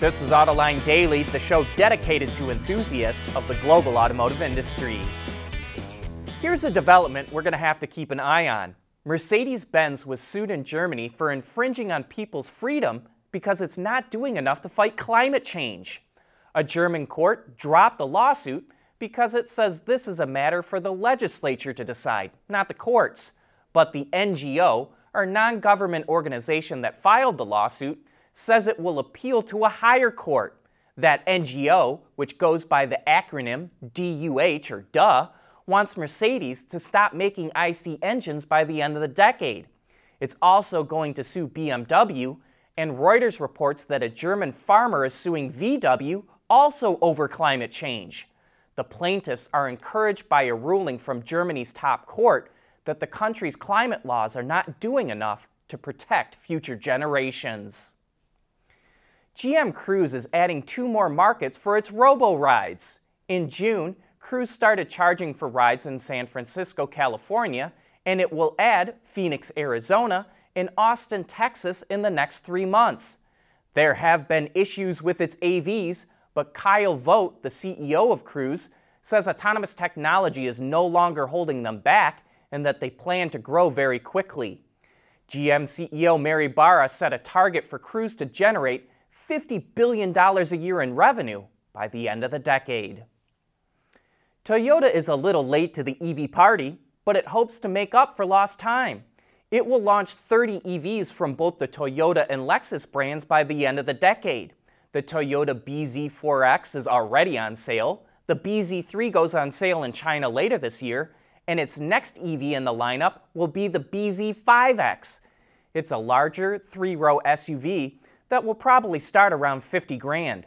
This is Autoline Daily, the show dedicated to enthusiasts of the global automotive industry. Here's a development we're going to have to keep an eye on. Mercedes-Benz was sued in Germany for infringing on people's freedom because it's not doing enough to fight climate change. A German court dropped the lawsuit because it says this is a matter for the legislature to decide, not the courts. But the NGO, or non-government organization that filed the lawsuit, says it will appeal to a higher court. That NGO, which goes by the acronym DUH, or DUH, wants Mercedes to stop making IC engines by the end of the decade. It's also going to sue BMW, and Reuters reports that a German farmer is suing VW also over climate change. The plaintiffs are encouraged by a ruling from Germany's top court that the country's climate laws are not doing enough to protect future generations. GM Cruise is adding 2 more markets for its robo-rides. In June, Cruise started charging for rides in San Francisco, California, and it will add Phoenix, Arizona, and Austin, Texas in the next 3 months. There have been issues with its AVs, but Kyle Vogt, the CEO of Cruise, says autonomous technology is no longer holding them back and that they plan to grow very quickly. GM CEO Mary Barra set a target for Cruise to generate $50 billion a year in revenue by the end of the decade. Toyota is a little late to the EV party, but it hopes to make up for lost time. It will launch 30 EVs from both the Toyota and Lexus brands by the end of the decade. The Toyota BZ4X is already on sale, the BZ3 goes on sale in China later this year, and its next EV in the lineup will be the BZ5X. It's a larger 3-row SUV that will probably start around 50 grand.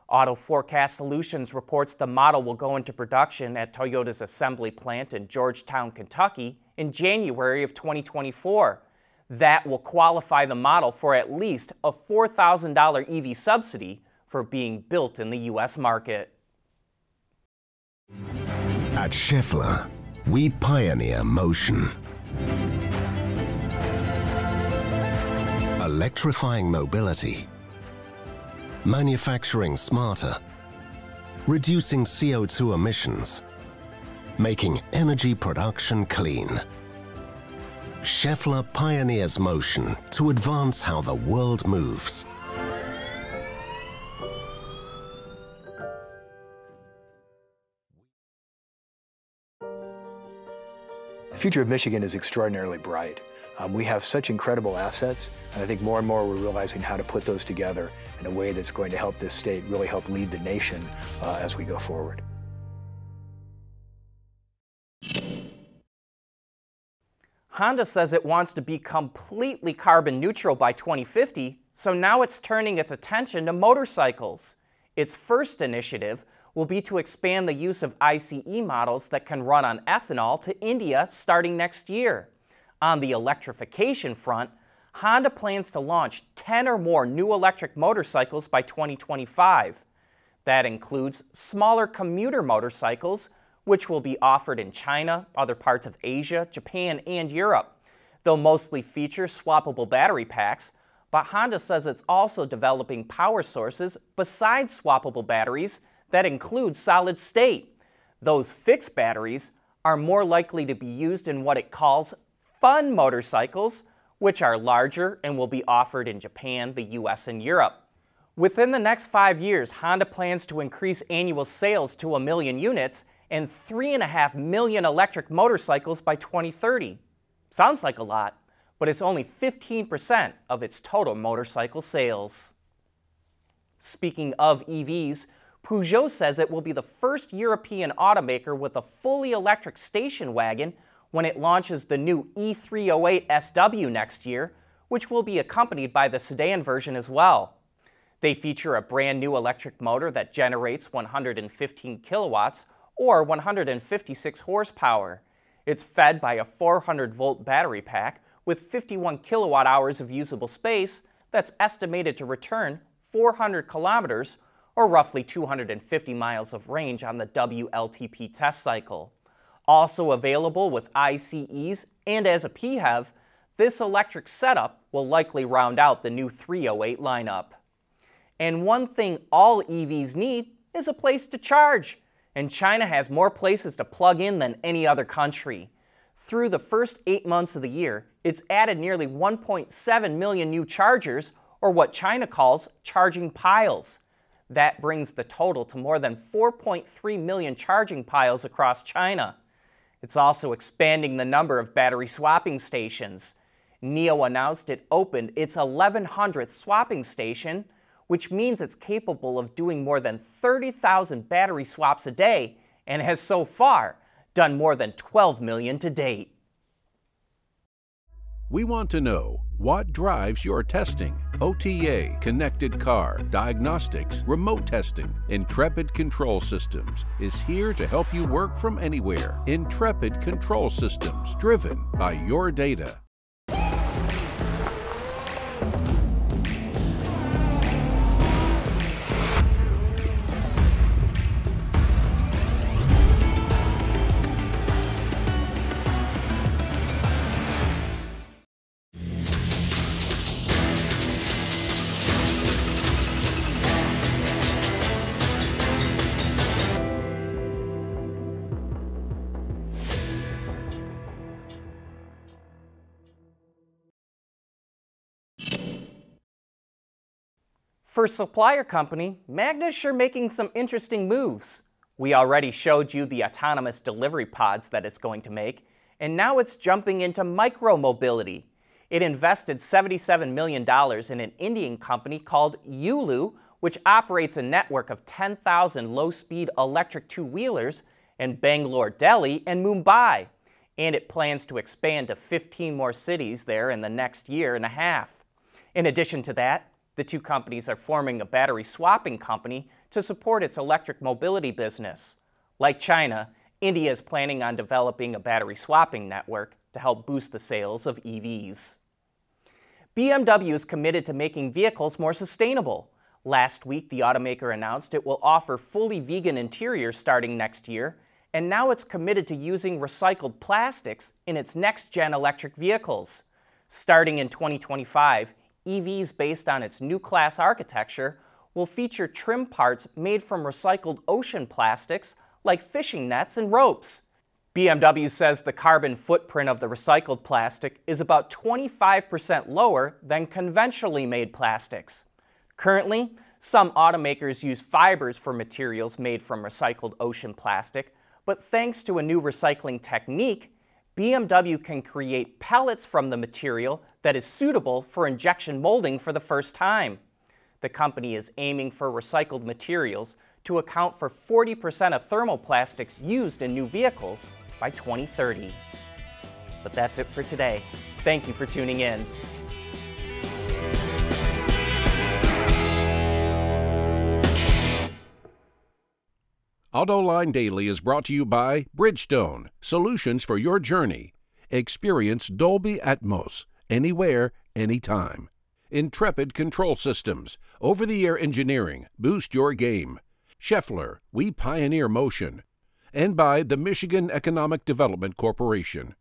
Auto Forecast Solutions reports the model will go into production at Toyota's assembly plant in Georgetown, Kentucky in January of 2024. That will qualify the model for at least a $4,000 EV subsidy for being built in the U.S. market. At Schaeffler, we pioneer motion. Electrifying mobility, manufacturing smarter, reducing CO2 emissions, making energy production clean. Schaeffler pioneers motion to advance how the world moves. The future of Michigan is extraordinarily bright. We have such incredible assets, and I think more and more we're realizing how to put those together in a way that's going to help this state really help lead the nation as we go forward. Honda says it wants to be completely carbon neutral by 2050, so now it's turning its attention to motorcycles. Its first initiative will be to expand the use of ICE models that can run on ethanol to India starting next year. On the electrification front, Honda plans to launch 10 or more new electric motorcycles by 2025. That includes smaller commuter motorcycles, which will be offered in China, other parts of Asia, Japan, and Europe. They'll mostly feature swappable battery packs, but Honda says it's also developing power sources besides swappable batteries that include solid state. Those fixed batteries are more likely to be used in what it calls fun motorcycles, which are larger and will be offered in Japan, the US, and Europe. Within the next 5 years, Honda plans to increase annual sales to 1 million units and 3.5 million electric motorcycles by 2030. Sounds like a lot, but it's only 15% of its total motorcycle sales. Speaking of EVs, Peugeot says it will be the first European automaker with a fully electric station wagon when it launches the new E308 SW next year, which will be accompanied by the sedan version as well. They feature a brand new electric motor that generates 115 kilowatts or 156 horsepower. It's fed by a 400-volt battery pack with 51 kilowatt hours of usable space that's estimated to return 400 kilometers or roughly 250 miles of range on the WLTP test cycle. Also available with ICEs and as a PHEV, this electric setup will likely round out the new 308 lineup. And one thing all EVs need is a place to charge. And China has more places to plug in than any other country. Through the first 8 months of the year, it's added nearly 1.7 million new chargers, or what China calls charging piles. That brings the total to more than 4.3 million charging piles across China. It's also expanding the number of battery swapping stations. NIO announced it opened its 1100th swapping station, which means it's capable of doing more than 30,000 battery swaps a day and has so far done more than 12 million to date. We want to know what drives your testing. OTA, connected car, diagnostics, remote testing. Intrepid Control Systems is here to help you work from anywhere. Intrepid Control Systems, driven by your data. For supplier company, Magna's sure making some interesting moves. We already showed you the autonomous delivery pods that it's going to make, and now it's jumping into micro-mobility. It invested $77 million in an Indian company called Yulu, which operates a network of 10,000 low-speed electric two-wheelers in Bangalore, Delhi, and Mumbai. And it plans to expand to 15 more cities there in the next year and a half. In addition to that, the two companies are forming a battery swapping company to support its electric mobility business. Like China, India is planning on developing a battery swapping network to help boost the sales of EVs. BMW is committed to making vehicles more sustainable. Last week, the automaker announced it will offer fully vegan interiors starting next year, and now it's committed to using recycled plastics in its next-gen electric vehicles. Starting in 2025, EVs based on its new class architecture will feature trim parts made from recycled ocean plastics like fishing nets and ropes. BMW says the carbon footprint of the recycled plastic is about 25% lower than conventionally made plastics. Currently, some automakers use fibers for materials made from recycled ocean plastic, but thanks to a new recycling technique, BMW can create pellets from the material that is suitable for injection molding for the first time. The company is aiming for recycled materials to account for 40% of thermoplastics used in new vehicles by 2030. But that's it for today. Thank you for tuning in. Autoline Daily is brought to you by Bridgestone, solutions for your journey. Experience Dolby Atmos, anywhere, anytime. Intrepid Control Systems, over-the-air engineering, boost your game. Scheffler, we pioneer motion. And by the Michigan Economic Development Corporation.